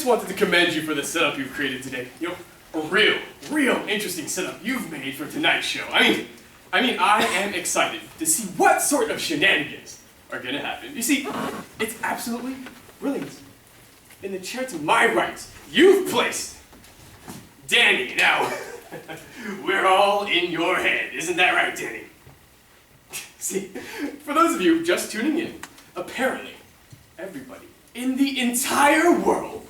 just wanted to commend you for the setup you've created today. You know, a real interesting setup you've made for tonight's show. I mean, I am excited to see what sort of shenanigans are gonna happen. You see, it's absolutely brilliant. In the chair to my right, you've placed Danny. Now, we're all in your head, isn't that right, Danny? See, for those of you just tuning in, apparently everybody in the entire world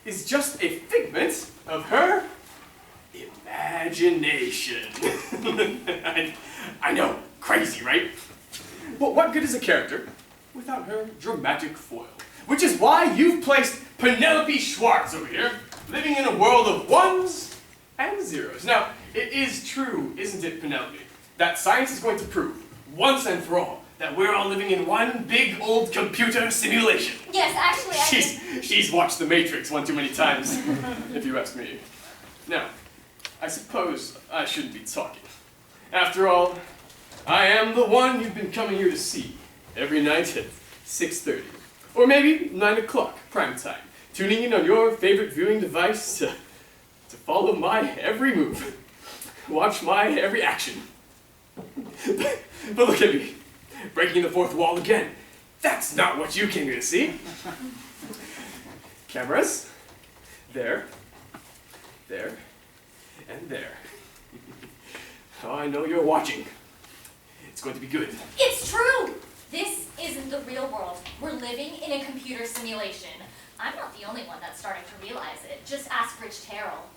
is just a figment of her imagination. I know, crazy, right? But what good is a character without her dramatic foil? Which is why you've placed Penelope Schwartz over here, living in a world of ones and zeros. Now, it is true, isn't it, Penelope, that science is going to prove, once and for all, that we're all living in one big old computer simulation. Yes, actually, She's watched The Matrix one too many times, if you ask me. Now, I suppose I shouldn't be talking. After all, I am the one you've been coming here to see every night at 6:30. Or maybe 9 o'clock, prime time, tuning in on your favorite viewing device to follow my every move, watch my every action. But look at me, breaking the fourth wall again. That's not what you came here to see. Cameras, there, and there. Oh, I know you're watching. It's going to be good. it's true! This isn't the real world. We're living in a computer simulation. I'm not the only one that's starting to realize it. Just ask Rich Terrell.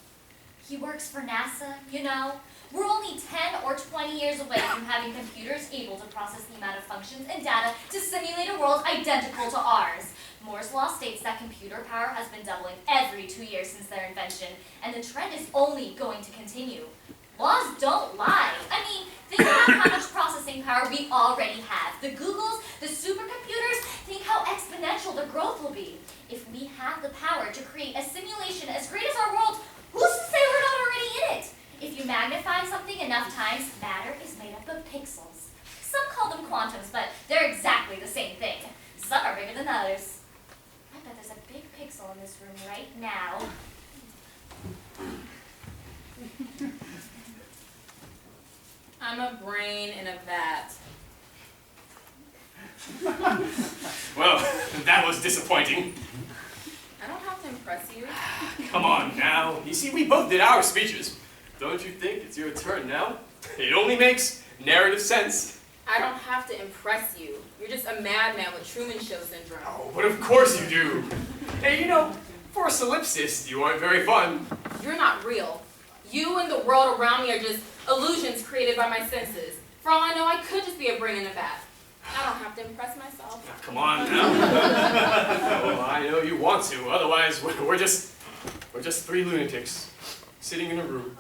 He works for NASA, you know. We're only 10 or 20 years away from having computers able to process the amount of functions and data to simulate a world identical to ours. Moore's law states that computer power has been doubling every 2 years since their invention, and the trend is only going to continue. Laws don't lie. I mean, think about how much processing power we already have. The Googles, the supercomputers, think how exponential the growth will be. If we have the power to create a simulation as great as our world, who's to say we're not already in it? If you magnify something enough times, matter is made up of pixels. Some call them quantums, but they're exactly the same thing. Some are bigger than others. I bet there's a big pixel in this room right now. I'm a brain in a vat. Well, that was disappointing. I don't have to impress you. Come on now. You see, we both did our speeches. Don't you think it's your turn now? It only makes narrative sense. I don't have to impress you. You're just a madman with Truman Show syndrome. Oh, but of course you do. Hey, you know, for a solipsist, you aren't very fun. You're not real. You and the world around me are just illusions created by my senses. For all I know, I could just be a brain in a vat. I don't have to impress myself. Now, come on now. Well, I know you want to. Otherwise, we're just three lunatics sitting in a room.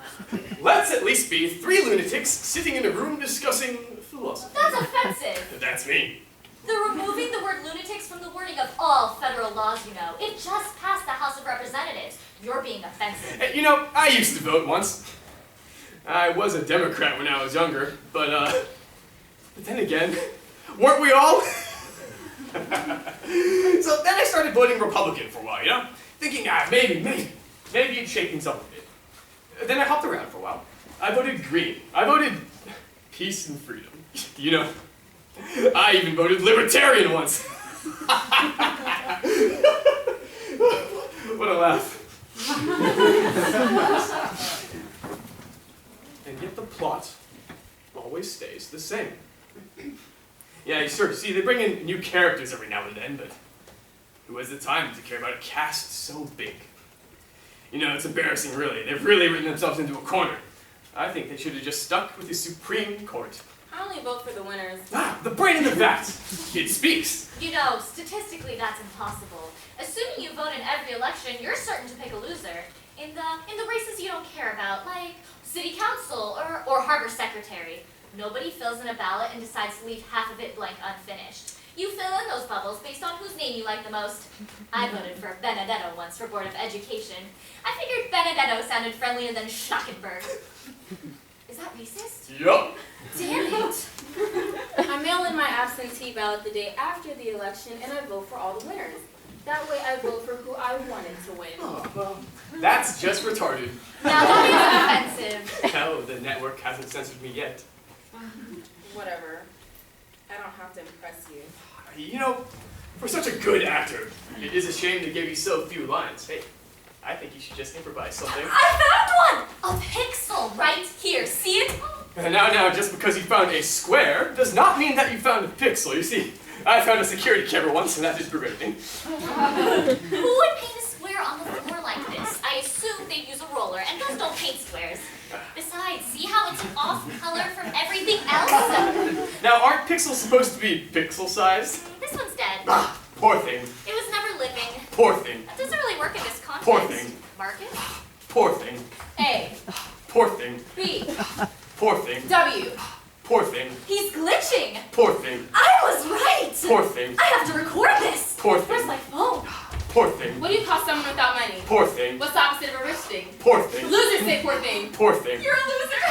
Let's at least be three lunatics sitting in a room discussing philosophy. That's offensive. That's me. They're removing the word lunatics from the wording of all federal laws, you know. It just passed the House of Representatives. You're being offensive. Hey, you know, I used to vote once. I was a Democrat when I was younger, but then again, weren't we all? So then I started voting Republican for a while, you know? Thinking, maybe it'd shake things up a bit. Then I hopped around for a while. I voted Green. I voted peace and freedom. You know, I even voted Libertarian once. What a laugh. And yet the plot always stays the same. Yeah, sure, see, they bring in new characters every now and then, but who has the time to care about a cast so big? You know, it's embarrassing, really. They've really written themselves into a corner. I think they should have just stuck with the Supreme Court. I only vote for the winners. Ah, the brain in the vat! It speaks! You know, statistically that's impossible. Assuming you vote in every election, you're certain to pick a loser. In the races you don't care about, like city council or harbor secretary. Nobody fills in a ballot and decides to leave half of it blank unfinished. You fill in those bubbles based on whose name you like the most. I voted for Benedetto once for Board of Education. I figured Benedetto sounded friendlier than Schackenberg. Is that racist? Yup. Damn it! I mail in my absentee ballot the day after the election and I vote for all the winners. That way I vote for who I wanted to win. Oh, well, that's just retarded. Now that is offensive. No, the network hasn't censored me yet. Whatever. I don't have to impress you. You know, for such a good actor, it is a shame they gave you so few lines. Hey, I think you should just improvise something. I found one! A pixel right here. See it? Now, just because you found a square does not mean that you found a pixel. You see, I found a security camera once, and that just proved everything. Who would paint a square on the floor like this? I assume they'd use a roller, and those don't paint squares. Besides, see how it's off color from everything else? Now, aren't pixels supposed to be pixel-sized? This one's dead. Ah, poor thing. It was never living. Poor thing. That doesn't really work in this context. Poor thing. Marcus? Poor thing. A, Poor thing. B, Poor thing. W. Poor thing. He's glitching. Poor thing. I was right. Poor thing. I have to record this. Poor Where's thing. my phone? Poor thing. What do you call someone without money? Poor thing. What's the opposite of a rich thing? Poor thing. Losers say poor thing. Poor thing. You're a loser.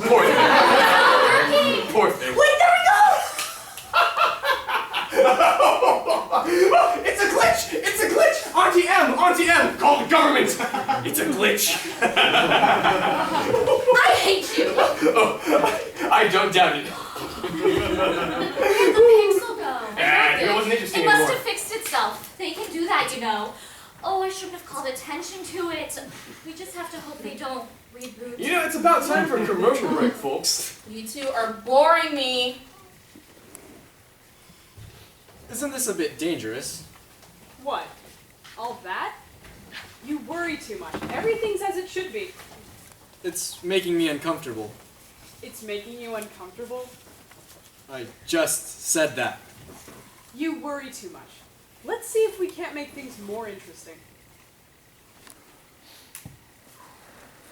Poor thing. Working. Poor thing. Wait, there we go. It's a glitch! It's a glitch! Auntie M! Auntie M! Call the government! It's a glitch! I hate you. Oh, I don't doubt it. Where'd the pixel go? It wasn't interesting It must anymore. have fixed itself. They can do that, you know. Oh, I shouldn't have called attention to it. We just have to hope they don't reboot. You know, it's about time for a commercial break, folks. You two are boring me. Isn't this a bit dangerous? What? All that? You worry too much. Everything's as it should be. It's making me uncomfortable. It's making you uncomfortable. I just said that. You worry too much. Let's see if we can't make things more interesting.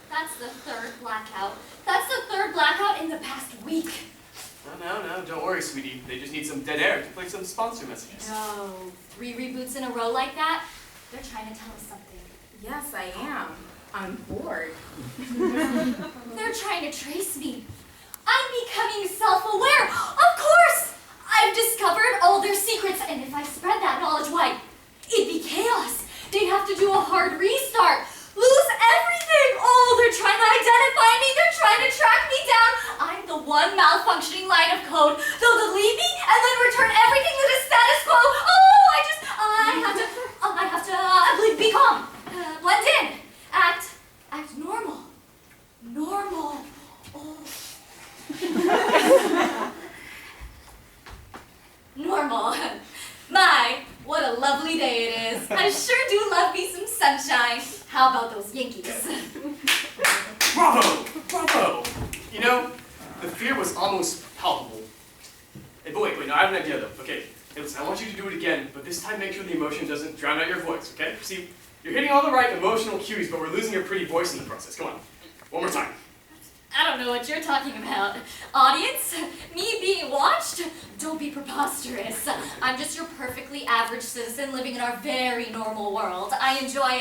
That's the third blackout. That's the third blackout in the past week. No, don't worry, sweetie. They just need some dead air to play some sponsor messages. No, 3 reboots in a row like that? They're trying to tell us something. Yes, I am. I'm bored. They're trying to trace me. I'm becoming self-aware. Of course! I've discovered all their secrets, and if I spread that knowledge, why, it'd be chaos. They'd have to do a hard restart. Lose everything! Oh, they're trying to identify me. They're trying to track me down. I'm the one malfunctioning line of code. They'll delete me and then return everything to the status quo. Oh, I have to be calm. Blend in. Act normal. Normal. Oh. Normal. My, what a lovely day it is. I sure do love me some sunshine. How about those Yankees? Bravo! Bravo! You know, the fear was almost palpable. Hey, but wait, no, I have an idea though. Okay, hey, listen, I want you to do it again, but this time make sure the emotion doesn't drown out your voice, okay? See, you're hitting all the right emotional cues, but we're losing your pretty voice in the process. Come on, one more time. I don't know what you're talking about. Audience? Me being watched? Don't be preposterous. I'm just your perfectly average citizen living in our very normal world. I enjoy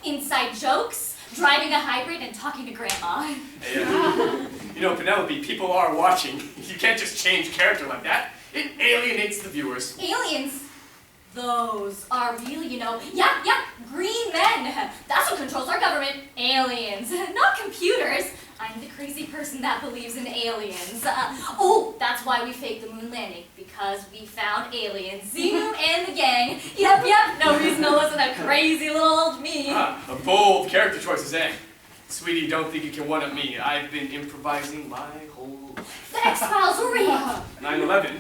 inside jokes, driving a hybrid, and talking to grandma. Hey, you know, Penelope, people are watching. You can't just change character like that. It alienates the viewers. Aliens? Those are real, you know. Yeah, green men. That's what controls our government. Aliens, not computers. I'm the crazy person that believes in aliens. Oh, that's why we faked the moon landing, because we found aliens. Zoom and the gang. Yep, no reason to listen to crazy little old me. A bold character choices, eh? Sweetie, don't think you can one-up me. I've been improvising my whole life. The X-Files are real. 9/11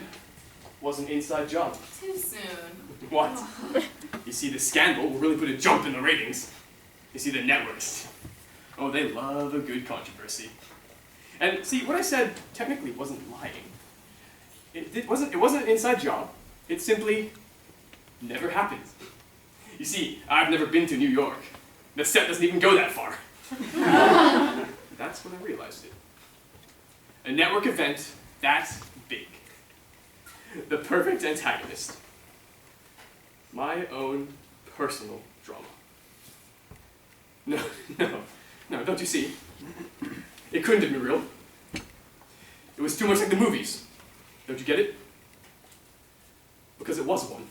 was an inside job. Too soon. What? You see, the scandal will really put a jump in the ratings. You see, the networks. Oh, they love a good controversy. And see, what I said technically wasn't lying. It wasn't an inside job. It simply never happened. You see, I've never been to New York. The set doesn't even go that far. That's when I realized it. A network event that big. The perfect antagonist. My own personal drama. No, don't you see? It couldn't have been real. It was too much like the movies. Don't you get it? Because it was one.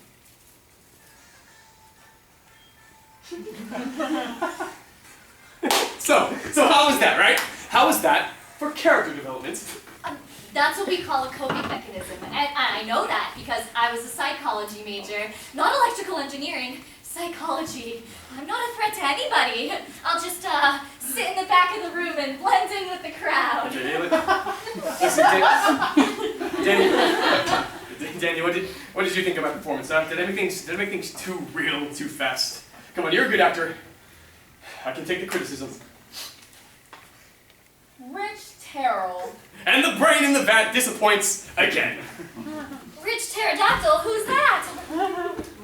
So how was that, right? How was that for character development? That's what we call a coping mechanism. And I know that because I was a psychology major, not electrical engineering, psychology. I'm not a threat to anybody. I'll just sit in the back of the room and blend in with the crowd. Okay, listen, Danny, what did you think of my performance? Huh? Did I make things too real, too fast? Come on, you're a good actor. I can take the criticism. Rich Terrell. And the brain in the vat disappoints again. Rich pterodactyl, who's that?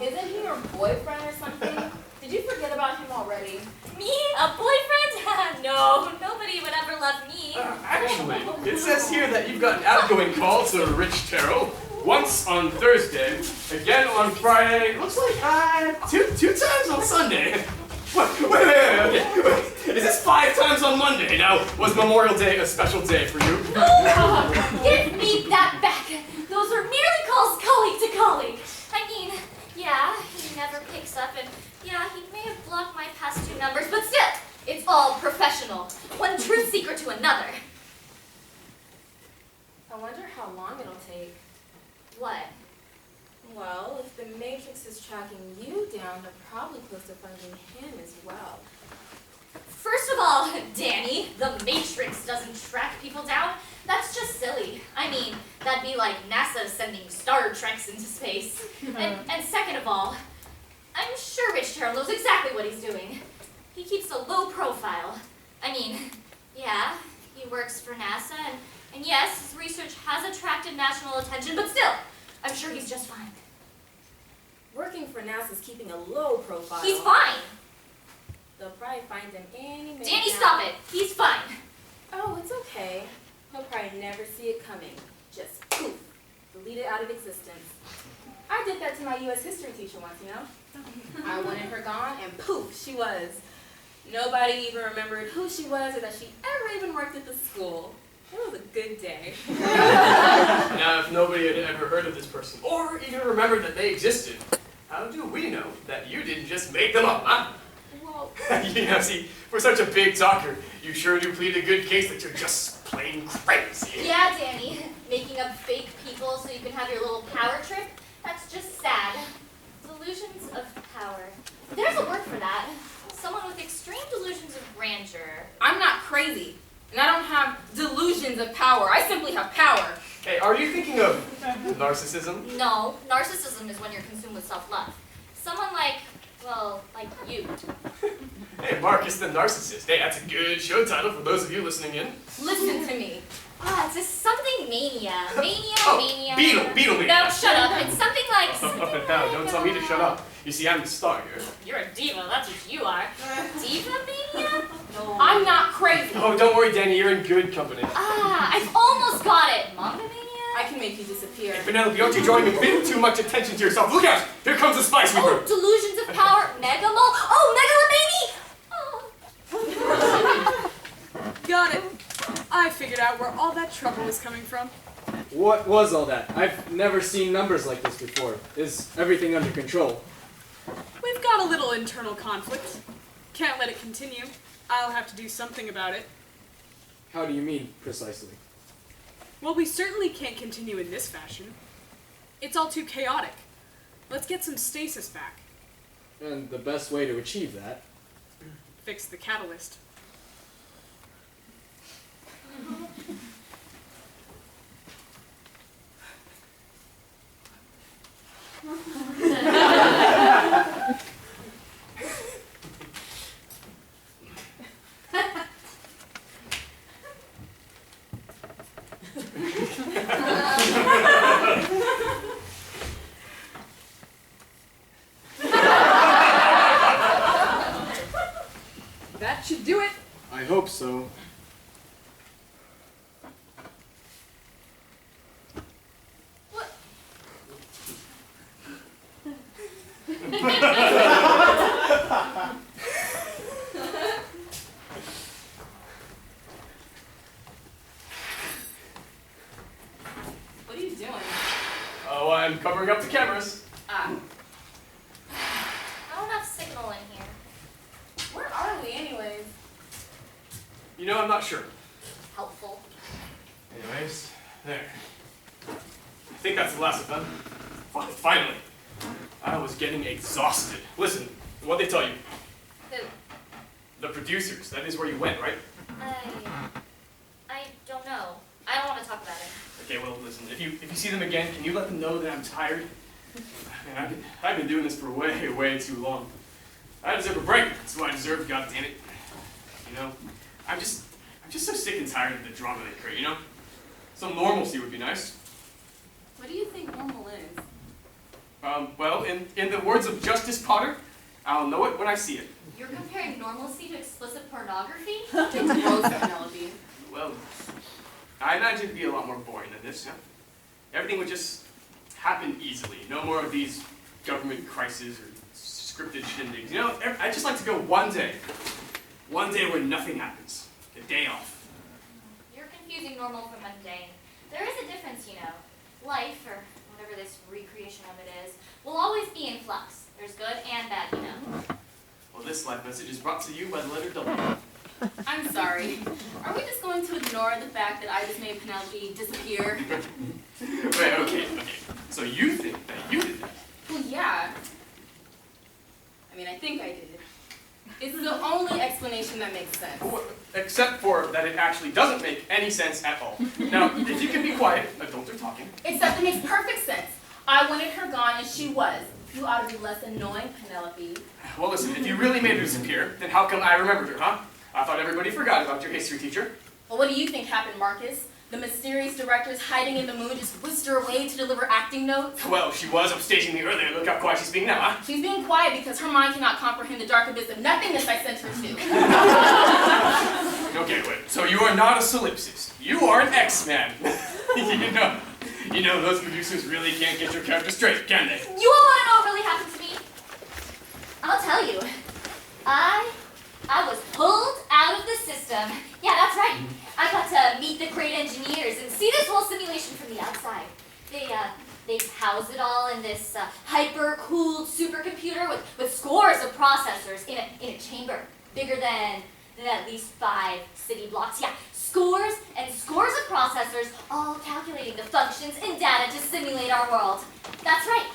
Isn't he your boyfriend or something? Did you forget about him already? Me? A boyfriend? No, nobody would ever love me. Actually, it says here that you've got an outgoing call to Rich Terrell. Once on Thursday, again on Friday, looks like two times on Sunday. Wait, okay. Is this 5 times on Monday? Now, was Memorial Day a special day for you? Give me that back. Those were merely calls colleague to colleague. I mean, yeah, he never picks up, and yeah, he may have blocked my past 2 numbers, but still, it's all professional. One truth seeker to another. I wonder how long it'll take. What? Well, if the Matrix is tracking you down, they're probably close to finding him as well. First of all, Danny, the Matrix doesn't track people down. That's just silly. I mean, that'd be like NASA sending Star Treks into space. And second of all, I'm sure Rich Terrell knows exactly what he's doing. He keeps a low profile. I mean, yeah, he works for NASA, and yes, his research has attracted national attention, but still, I'm sure he's just fine. Working for NASA's keeping a low profile. He's fine. They'll probably find him any minute. Danny, now. stop it. He's fine. Oh, it's okay. He'll probably never see it coming. Just poof, delete it out of existence. I did that to my U.S. history teacher once, you know? I wanted her gone, and poof, she was. Nobody even remembered who she was or that she ever even worked at the school. It was a good day. Now, if nobody had ever heard of this person, or even remembered that they existed, how do we know that you didn't just make them up, huh? Well, You know, see, for such a big talker, you sure do plead a good case that you're just plain crazy. Yeah, Danny. Making up fake people so you can have your little power trip? That's just sad. Delusions of power. There's a word for that. Someone with extreme delusions of grandeur. I'm not crazy, and I don't have delusions of power. I simply have power. Hey, are you thinking of narcissism? No, narcissism is when you're consumed with self-love. Someone like, well, like you. Hey, Marcus the Narcissist. Hey, that's a good show title for those of you listening in. Listen to me. It's a something mania. Mania. Beatlemania. No, shut up. It's something like... No, don't tell me to shut up. You see, I'm the star here. You're a diva, that's what you are. Diva mania? No. I'm not crazy. Oh, don't worry, Danny, you're in good company. I've almost got it. Manga mania? I can make you disappear. Hey, Penelope, aren't you drawing a bit too much attention to yourself? Look out! Here comes the spice Oh, reaper! delusions of power. Megamol. Oh, megalomania! Oh. Got it. I figured out where all that trouble was coming from. What was all that? I've never seen numbers like this before. Is everything under control? We've got a little internal conflict. Can't let it continue. I'll have to do something about it. How do you mean, precisely? Well, we certainly can't continue in this fashion. It's all too chaotic. Let's get some stasis back. And the best way to achieve that? Fix the catalyst. That should do it. I hope so. What? What are you doing? Oh, I'm covering up the cameras. Ah, Not enough signal in here. You know, I'm not sure. Helpful. Anyways, there. I think that's the last of them. Finally. I was getting exhausted. Listen, what'd they tell you? Who? The producers. That is where you went, right? I don't know. I don't want to talk about it. Okay, well, listen. If you see them again, can you let them know that I'm tired? Man, I've been doing this for way too long. I deserve a break. That's what I deserve. God damn it. You know, I'm just so sick and tired of the drama they create. You know, some normalcy would be nice. What do you think normal is? Well, in the words of Justice Potter, I'll know it when I see it. You're comparing normalcy to explicit pornography? It's gross, Penelope. Well, I imagine it'd be a lot more boring than this. Yeah? Everything would just happen easily. No more of these government crises or scripted shindigs. You know, I'd just like to go one day where nothing happens. A day off. You're confusing normal for mundane. There is a difference, you know. Life, or whatever this recreation of it is, will always be in flux. There's good and bad, you know. Well, this life message is brought to you by the letter W. I'm sorry. Are we just going to ignore the fact that I just made Penelope disappear? Wait, okay. So you think that you did that? Well, yeah. I mean, I think I did. It's the only explanation that makes sense. Except for that it actually doesn't make any sense at all. Now, if you can be quiet, adults are talking. Except it makes perfect sense. I wanted her gone, and she was. You ought to be less annoying, Penelope. Well, listen, if you really made her disappear, then how come I remembered her, huh? I thought everybody forgot about your history teacher. Well, what do you think happened, Marcus? The mysterious directors hiding in the moon just whisked her away to deliver acting notes? Well, she was upstaging me earlier. Look how quiet she's being now, huh? She's being quiet because her mind cannot comprehend the dark abyss of nothingness I sent her to. Okay, wait. So you are not a solipsist. You are an X-Man. You know, those producers really can't get your character straight, can they? You all want to know what really happened to me? I'll tell you. I was pulled out of the system. Yeah, that's right. I got to meet the great engineers and see this whole simulation from the outside. They house it all in this hyper-cooled supercomputer with scores of processors in a chamber bigger than at least 5 city blocks. Yeah, scores and scores of processors all calculating the functions and data to simulate our world. That's right.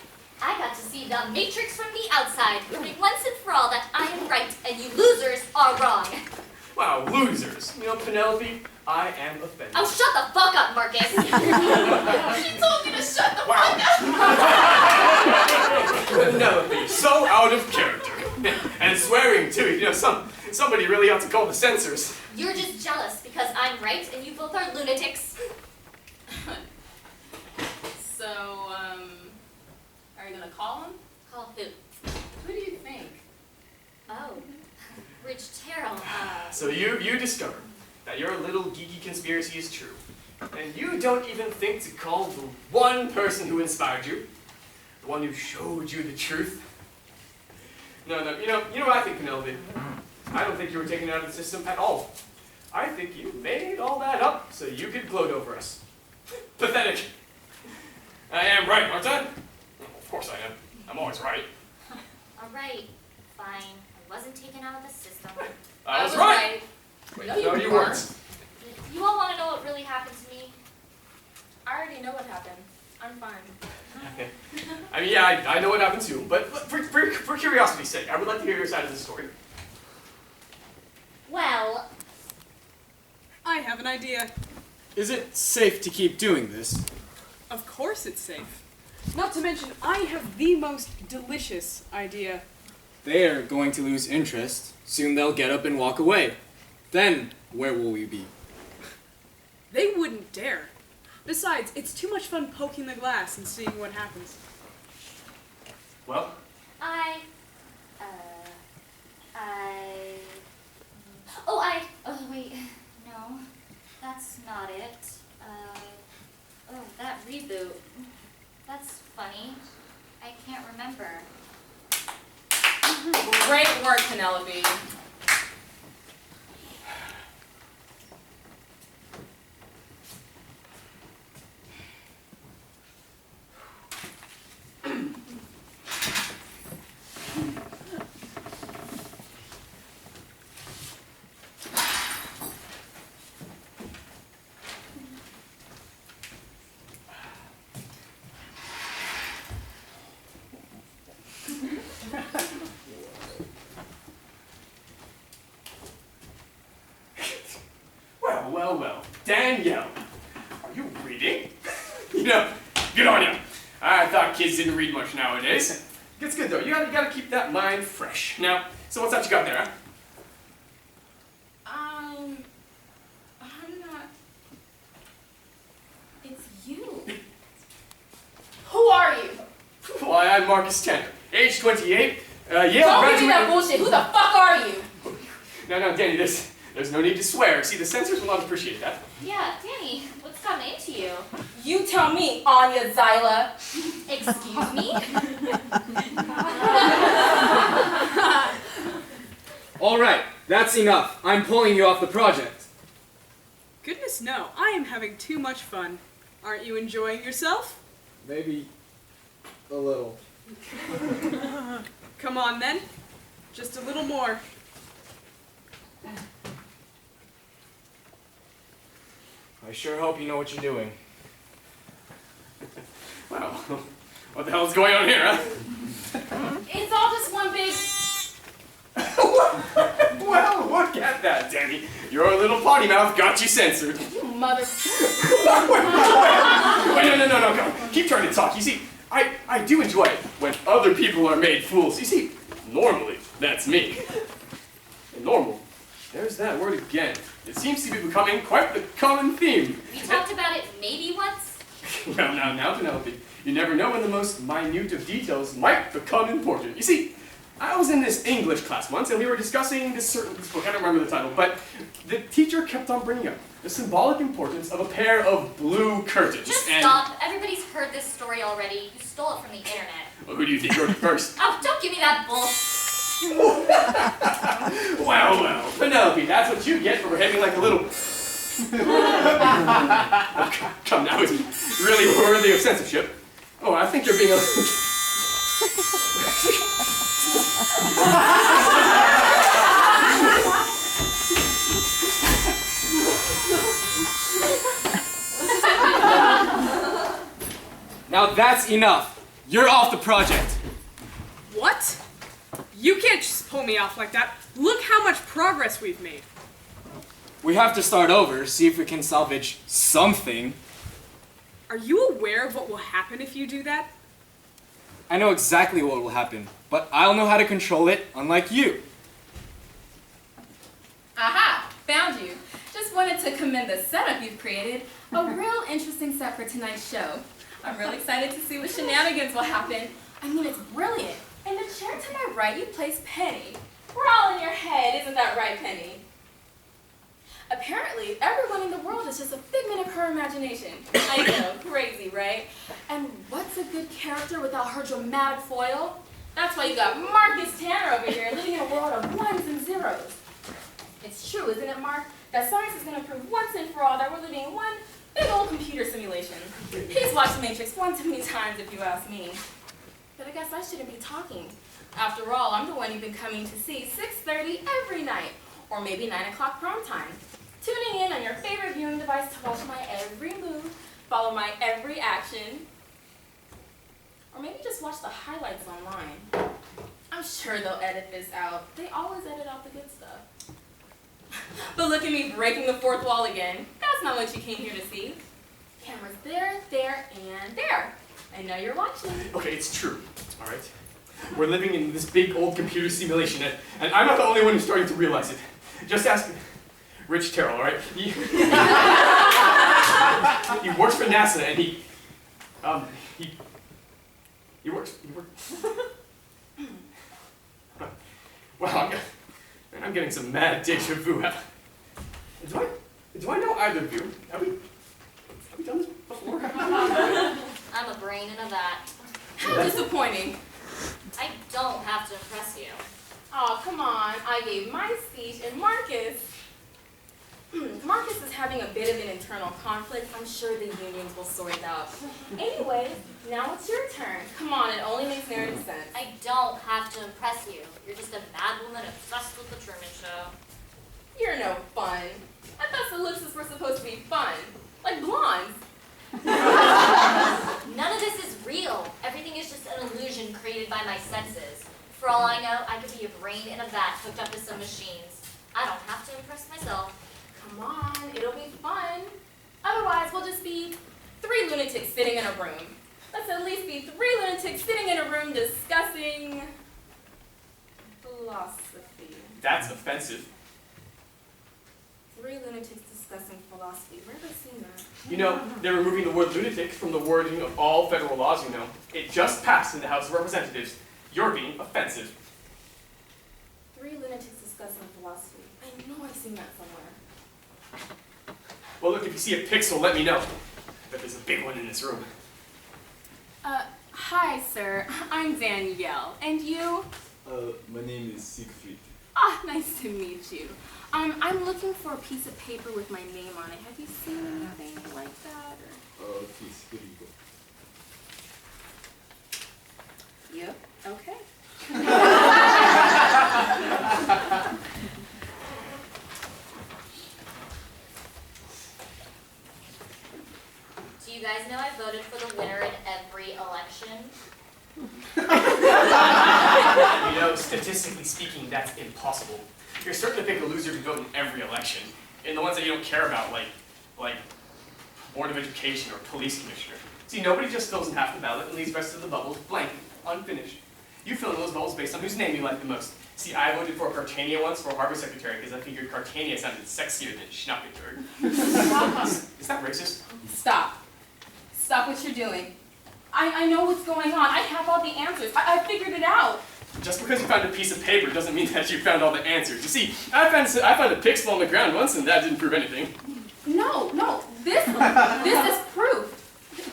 I got to see the matrix from the outside, proving once and for all that I am right and you losers are wrong. Wow, losers. You know, Penelope, I am offended. Oh, shut the fuck up, Marcus. She told me to shut the fuck up. Penelope, so out of character. And swearing, too. You know, somebody really ought to call the censors. You're just jealous because I'm right and you both are lunatics. So, are you gonna call him? Call who? Who do you think? Oh, Rich Terrell. So you discover that your little geeky conspiracy is true. And you don't even think to call the one person who inspired you, the one who showed you the truth. No, you know what I think, Penelope? I don't think you were taken out of the system at all. I think you made all that up so you could gloat over us. Pathetic. I am right, aren't I? Of course I am. I'm always right. All right, fine. I wasn't taken out of the system. I was right. Wait, No, no, you you weren't. weren't. You all want to know what really happened to me? I already know what happened. I'm fine. I mean, yeah, I know what happened too, but for curiosity's sake, I would like to hear your side of the story. Well, I have an idea. Is it safe to keep doing this? Of course it's safe. Not to mention, I have the most delicious idea. They're going to lose interest. Soon they'll get up and walk away. Then, where will we be? They wouldn't dare. Besides, it's too much fun poking the glass and seeing what happens. Well, oh wait, no, that's not it. That reboot, that's funny. I can't remember. Great work, Penelope. Well, well, well. Danielle, are you reading? You know, good on you. I thought kids didn't read much nowadays. It's good though. You gotta keep that mind fresh. Now, so what's that you got there, huh? I'm not. It's you. Who are you? Why, I'm Marcus Tanner, age 28, Yale Don't give me graduate. that bullshit. Who the fuck are you? No, Danny, there's no need to swear. See, the censors will not appreciate that. Yeah, Danny, what's gotten into you? You tell me, Anya Zyla. Excuse me? All right, that's enough. I'm pulling you off the project. Goodness no, I am having too much fun. Aren't you enjoying yourself? Maybe a little. Come on then. Just a little more. I sure hope you know what you're doing. Well, what the hell's going on here, huh? It's all just one big. Well, look at that, Danny. Your little potty mouth got you censored. Mother. Wait, no, come on. Keep trying to talk. You see, I do enjoy it when other people are made fools. You see, normally, that's me. And normal, there's that word again. It seems to be becoming quite the common theme. We talked about it maybe once. Well, now, Penelope, you never know when the most minute of details might become important. You see, I was in this English class once, and we were discussing this certain book. I don't remember the title, but the teacher kept on bringing up the symbolic importance of a pair of blue curtains. Just and stop. Everybody's heard this story already. You stole it from the internet. Well, who do you think wrote it first? Oh, don't give me that bull. Well, Penelope, that's what you get for behaving like a little... Oh, come now, is it really worthy of censorship? Oh, I think you're being a... Now that's enough. You're off the project. What? You can't just pull me off like that. Look how much progress we've made. We have to start over, see if we can salvage something. Are you aware of what will happen if you do that? I know exactly what will happen, but I'll know how to control it, unlike you. Aha! Found you. Just wanted to commend the setup you've created. A real interesting set for tonight's show. I'm really excited to see what shenanigans will happen. I mean, it's brilliant. In the chair to my right, you place Penny. We're all in your head, isn't that right, Penny? Apparently, everyone in the world is just a figment of her imagination. I know, crazy, right? And what's a good character without her dramatic foil? That's why you got Marcus Tanner over here, living in a world of ones and zeros. It's true, isn't it, Mark? That science is going to prove once and for all that we're living in one big old computer simulation. He's watched Matrix one too many times, if you ask me. But I guess I shouldn't be talking. After all, I'm the one you've been coming to see 6:30 every night, or maybe 9 o'clock prom time. Tuning in on your favorite viewing device to watch my every move, follow my every action, or maybe just watch the highlights online. I'm sure they'll edit this out. They always edit out the good stuff. But look at me breaking the fourth wall again. That's not what you came here to see. Cameras there, there, and there. I know you're watching. Okay, it's true, all right? We're living in this big old computer simulation, and I'm not the only one who's starting to realize it. Just ask Rich Terrell, all right? He works for NASA, and he works. Well, I'm getting some mad deja vu. Do I know either of you? Have we done this before? I'm a brain in a vat. How disappointing. I don't have to impress you. Oh, come on. I gave my speech, and Marcus is having a bit of an internal conflict. I'm sure the unions will sort it out. Anyways, now it's your turn. Come on, it only makes narrative sense. I don't have to impress you. You're just a mad woman obsessed with the Truman Show. You're no fun. I thought ellipses were supposed to be fun. Like blondes. None of this is real. Everything is just an illusion created by my senses. For all I know, I could be a brain in a vat hooked up to some machines. I don't have to impress myself. Come on, it'll be lunatics sitting in a room. Let's at least be 3 lunatics sitting in a room discussing philosophy. That's offensive. 3 lunatics discussing philosophy. Where have I seen that? You know, they're removing the word lunatic from the wording of all federal laws, you know. It just passed in the House of Representatives. You're being offensive. 3 lunatics discussing philosophy. I know I've seen that somewhere. Well, look, if you see a pixel, let me know. But there's a big one in this room. Hi, sir. I'm Danielle. And you? My name is Siegfried. Ah, nice to meet you. I'm looking for a piece of paper with my name on it. Have you seen anything like that? Please, here you go. Yep. Okay. Do you guys know I voted for the winner in every election? You know, statistically speaking, that's impossible. You're certain to pick a loser to vote in every election. And the ones that you don't care about, like Board of Education or Police Commissioner. See, nobody just fills in half the ballot and leaves the rest of the bubbles blank, unfinished. You fill in those bubbles based on whose name you like the most. See, I voted for Cartania once for Harbor Secretary because I figured Cartania sounded sexier than Schnappenterd. Is that racist? Stop. Stop what you're doing. I know what's going on. I have all the answers. I figured it out. Just because you found a piece of paper doesn't mean that you found all the answers. You see, I found a pixel on the ground once and that didn't prove anything. No. This is proof.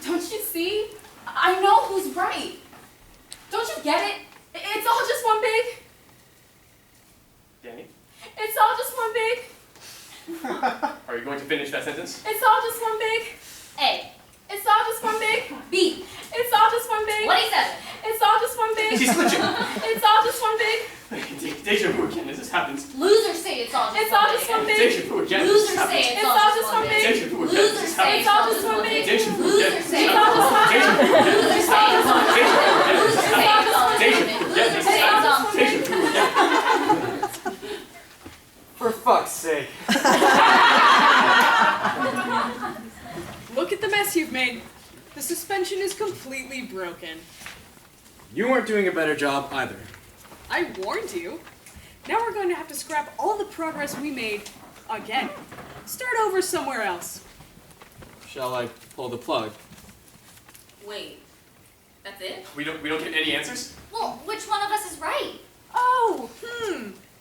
Don't you see? I know who's right. Don't you get it? It's all just one big. Danny, It's all just one big. are you going to finish that sentence? It's all just one big. A. It's all just one big. B. It's all just one big. 27. It's all just one big. She's glitching. It's all just one big. Deja vu again as this happens. Losers say it's all just It's all one just big. one big. Deja vu again as Losers this say happens. it's It's all just one big. Deja vu again as Losers this say happens. it's all just one big. Deja vu again. Losers say It's it's all all just one Deja big. vu again. Losers say it's all just Deja vu one again. Losers say it's all just Deja one vu big. again. Losers say it's all Deja vu again. For fuck's sake. Look at the mess you've made. The suspension is completely broken. You weren't doing a better job either. I warned you. Now we're going to have to scrap all the progress we made again. Start over somewhere else. Shall I pull the plug? Wait. That's it? We don't get any answers? Well, which one of us is right? Oh,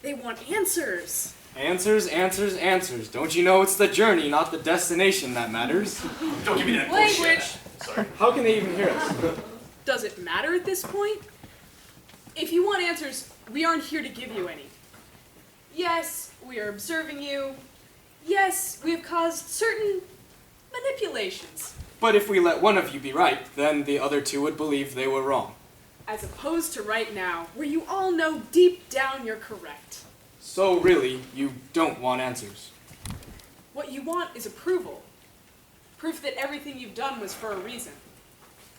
they want answers. Answers, answers, answers. Don't you know it's the journey, not the destination that matters? Don't give me that bullshit. Language. Sorry. How can they even hear us? Does it matter at this point? If you want answers, we aren't here to give you any. Yes, we are observing you. Yes, we have caused certain manipulations. But if we let one of you be right, then the other 2 would believe they were wrong. As opposed to right now, where you all know deep down you're correct. So really, you don't want answers. What you want is approval. Proof that everything you've done was for a reason.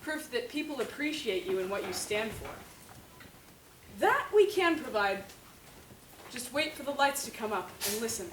Proof that people appreciate you and what you stand for. That we can provide. Just wait for the lights to come up and listen.